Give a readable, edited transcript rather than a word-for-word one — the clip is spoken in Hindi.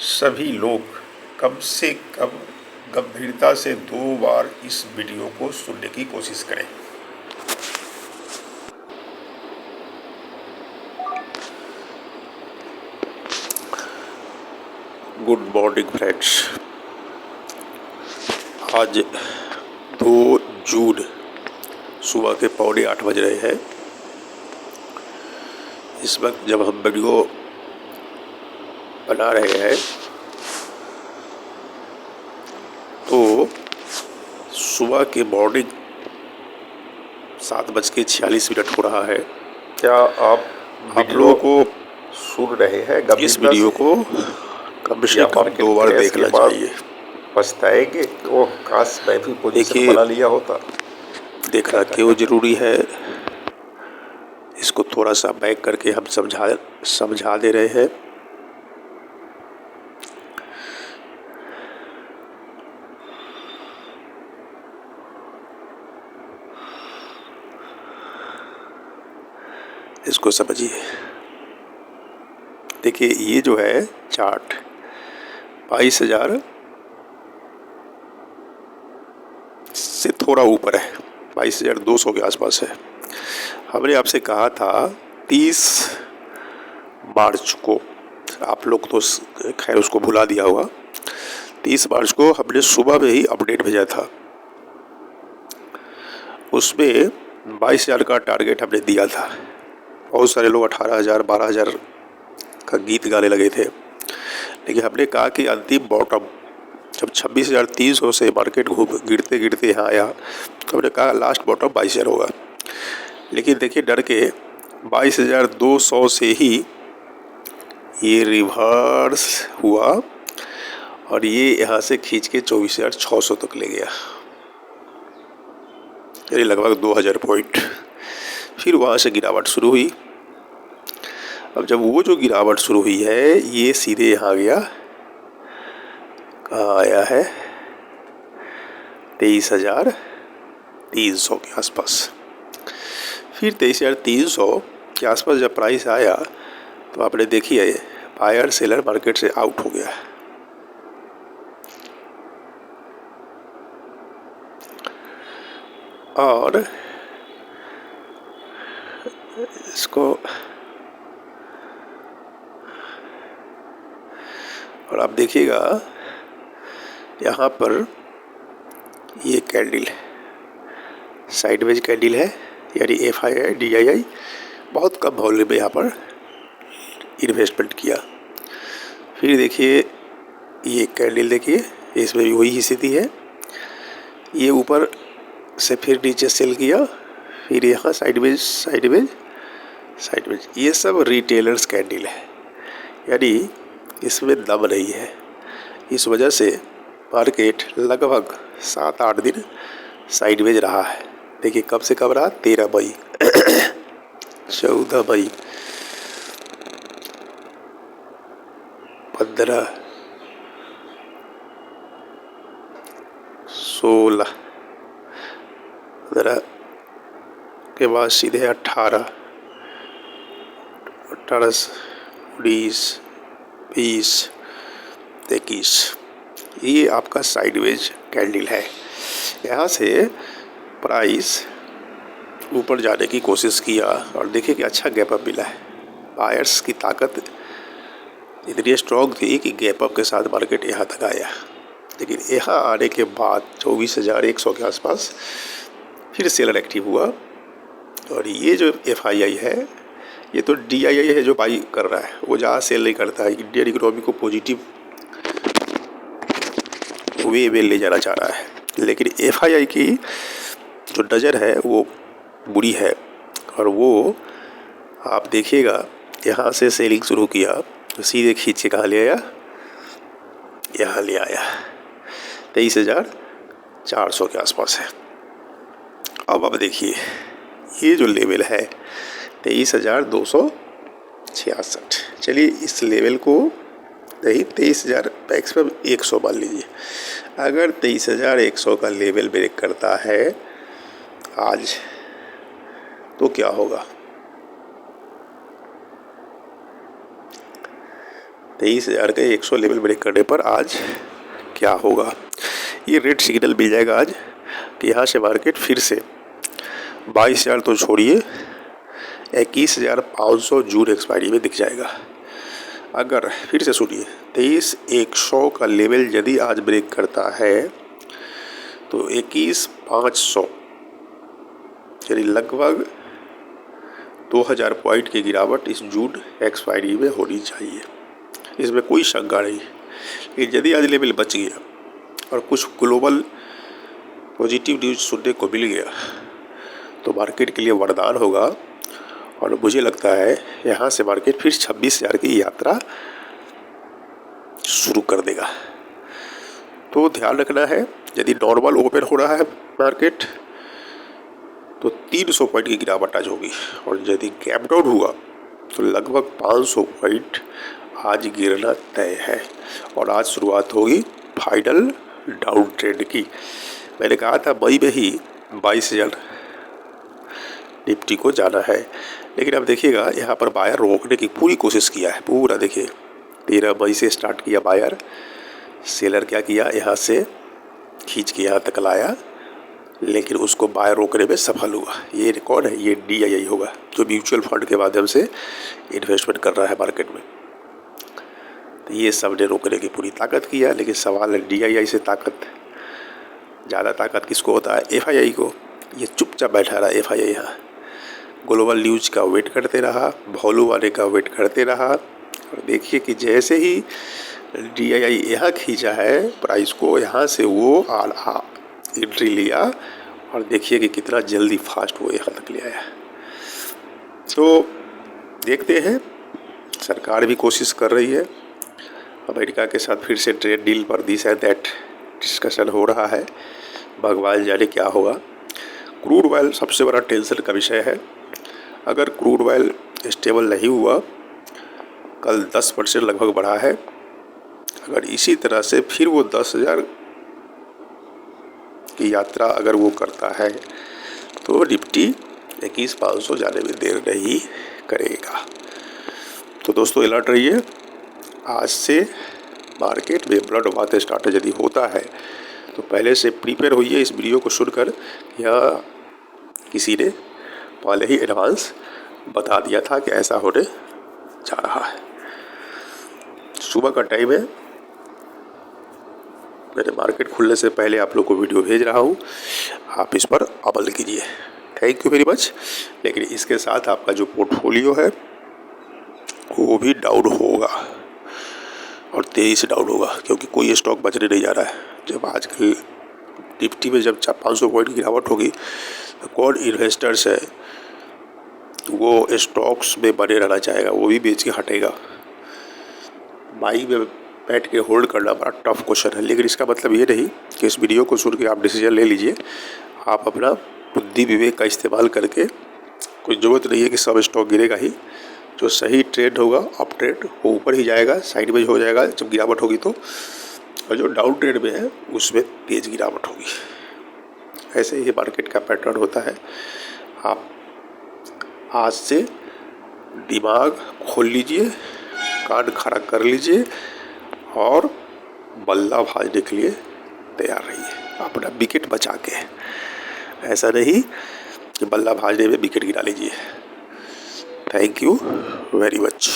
सभी लोग कम से कम गंभीरता से 2 बार इस वीडियो को सुनने की कोशिश करें। Good morning friends. आज 2 जून सुबह के 7:45 बज रहे हैं। इस वक्त जब हम वीडियो बना रहे हैं तो सुबह के मॉर्निंग 7:46 हो रहा है। क्या आप लोगों को सुन रहे हैं? इस वीडियो को कम से कम 2 बार देखना चाहिए। पछताएंगे तो काश मैं भी पोजीशन बना लिया होता। देखना क्यों जरूरी है, इसको थोड़ा सा बैक करके हम समझा दे रहे हैं। इसको समझिए। देखिए, ये जो है चार्ट 22,000 से थोड़ा ऊपर है, 22,200 के आसपास है। हमने आपसे कहा था 30 मार्च को, आप लोग तो खैर उसको भुला दिया होगा। 30 मार्च को हमने सुबह में ही अपडेट भेजा था। उसमें 22,000 का टारगेट हमने दिया था। बहुत सारे लोग 18,000 12,000 का गीत गाने लगे थे, लेकिन हमने कहा कि अंतिम बॉटम जब 26,300 से मार्केट गिरते गिरते यहाँ आया तो हमने कहा लास्ट बॉटम 22,000 होगा। लेकिन देखिए, डर के 22,200 से ही ये रिवर्स हुआ और ये यहाँ से खींच के 24,600 तक ले गया, यानी लगभग 2,000 पॉइंट। फिर वहाँ से गिरावट शुरू हुई। अब जब वो जो गिरावट शुरू हुई है, ये सीधे यहाँ गया, कहाँ आया है 23,300 के आसपास। फिर 23,300 के आसपास जब प्राइस आया तो आपने देखिए बायर सेलर मार्केट से आउट हो गया। और इसको और आप देखिएगा यहाँ पर ये कैंडल साइडवेज कैंडल है, यानी FII DII बहुत कम वॉल्यूम में यहाँ पर इन्वेस्टमेंट किया। फिर देखिए ये कैंडल, देखिए इसमें भी वही स्थिति है। ये ऊपर से फिर नीचे सेल किया, फिर यहाँ साइडवेज। ये सब रिटेलर्स कैंडल है, यानी इसमें दम नहीं है। इस वजह से मार्केट लगभग 7-8 दिन साइडवेज रहा है। देखिए कब से कब रहा, 13 मई 14 मई 15 16 15 के बाद सीधे 18 19 20 21। ये आपका साइडवेज कैंडल है। यहाँ से प्राइस ऊपर जाने की कोशिश किया और देखिए कि अच्छा गैप अप मिला है। बायर्स की ताकत इतनी स्ट्रॉन्ग थी कि गैप अप के साथ मार्केट यहाँ तक आया। लेकिन यहाँ आने के बाद 24,100 के आसपास फिर सेलर एक्टिव हुआ। और ये जो FII है, ये तो DII है जो बाई कर रहा है, वो ज़्यादा सेल नहीं करता है। इंडियन इकोनॉमी को पॉजिटिव वे में ले जाना चाह रहा है, लेकिन FII की जो नज़र है वो बुरी है। और वो आप देखिएगा, यहाँ से सेलिंग शुरू किया तो सीधे खींच के कहाँ ले आया, यहाँ ले आया 23,400 के आसपास है। अब देखिए ये जो लेवल है 23,266। चलिए इस लेवल को नहीं, 23,000 मैक्सिमम 100 मान लीजिए। अगर 23,100 का लेवल ब्रेक करता है आज तो क्या होगा? 23,000 के 100 लेवल ब्रेक करने पर आज क्या होगा। ये रेड सिग्नल मिल जाएगा आज कि यहाँ से मार्केट फिर से 22,000 तो छोड़िए 21,500 जून एक्सपायरी में दिख जाएगा। अगर फिर से सुनिए 23,100 का लेवल यदि आज ब्रेक करता है तो 21,500 यानी लगभग 2,000 पॉइंट की गिरावट इस जून एक्सपायरी में होनी चाहिए, इसमें कोई शंका नहीं। लेकिन यदि आज लेवल बच गया और कुछ ग्लोबल पॉजिटिव न्यूज़ सुनने को मिल गया तो मार्केट के लिए वरदान होगा और मुझे लगता है यहाँ से मार्केट फिर 26,000 की यात्रा शुरू कर देगा। तो ध्यान रखना है, यदि नॉर्मल ओपन हो रहा है मार्केट तो 300 पॉइंट की गिरावट आज होगी और यदि गैप डाउन हुआ तो लगभग 500 पॉइंट आज गिरना तय है और आज शुरुआत होगी फाइनल डाउन ट्रेंड की। मैंने कहा था मई में ही 22,000 निफ्टी को जाना है, लेकिन अब देखिएगा यहाँ पर बायर रोकने की पूरी कोशिश किया है। पूरा देखिए 13 मई से स्टार्ट किया बायर, सेलर क्या किया यहाँ से खींच के यहाँ तक लाया, लेकिन उसको बायर रोकने में सफल हुआ। ये कौन है? ये DII होगा जो म्यूचुअल फंड के माध्यम से इन्वेस्टमेंट कर रहा है मार्केट में। तो ये सब ने रोकने की पूरी ताकत किया, लेकिन सवाल है DII से ज़्यादा ताकत किसको होता है? FII को। ये चुपचाप बैठा रहा FII यहाँ, ग्लोबल न्यूज़ का वेट करते रहा, वॉल्यूम आने का वेट करते रहा और देखिए कि जैसे ही DII यहाँ खींचा है प्राइस को, यहाँ से वो एंट्री लिया और देखिए कि कितना जल्दी फास्ट वो यहाँ तक ले आया। तो देखते हैं, सरकार भी कोशिश कर रही है, अमेरिका के साथ फिर से ट्रेड डील पर दिस एंड दैट डिस्कशन हो रहा है, भगवान जाने क्या होगा। क्रूड ऑयल सबसे बड़ा टेंशन का विषय है। अगर क्रूड ऑयल स्टेबल नहीं हुआ, कल 10% लगभग बढ़ा है, अगर इसी तरह से फिर वो 10,000 की यात्रा अगर वो करता है तो निफ्टी 21,500 जाने में देर नहीं करेगा। तो दोस्तों अलर्ट रहिए, आज से मार्केट में ब्लड बात स्टार्ट यदि होता है तो पहले से प्रिपेयर होइए। इस वीडियो को सुनकर या किसी ने पहले ही एडवांस बता दिया था कि ऐसा होने जा रहा है। सुबह का टाइम है, मैंने मार्केट खुलने से पहले आप लोग को वीडियो भेज रहा हूँ, आप इस पर अमल कीजिए। Thank you very much. लेकिन इसके साथ आपका जो पोर्टफोलियो है वो भी डाउन होगा और तेज़ी से डाउन होगा, क्योंकि कोई स्टॉक बचने नहीं जा रहा है। जब आजकल निफ्टी में जब 500 पॉइंट की गिरावट होगी तो कौन इन्वेस्टर्स है वो स्टॉक्स में बने रहना चाहेगा, वो भी बेच के हटेगा। बाई में बैठ के होल्ड करना बड़ा टफ क्वेश्चन है। लेकिन इसका मतलब ये नहीं कि इस वीडियो को सुन के आप डिसीजन ले लीजिए। आप अपना बुद्धि विवेक का इस्तेमाल करके, कोई ज़रूरत नहीं है कि सब स्टॉक गिरेगा ही। जो सही ट्रेंड होगा, अप ट्रेंड, वो ऊपर ही जाएगा, साइडवेज हो जाएगा जब गिरावट होगी तो, और जो डाउन ट्रेंड में है उसमें तेज़ गिरावट होगी। ऐसे ही मार्केट का पैटर्न होता है। आप आज से दिमाग खोल लीजिए, कान खड़ा कर लीजिए और बल्ला भाजने के लिए तैयार रहिए, अपना विकेट बचा के। ऐसा नहीं कि बल्ला भाजने में विकेट गिरा लीजिए। Thank you very much.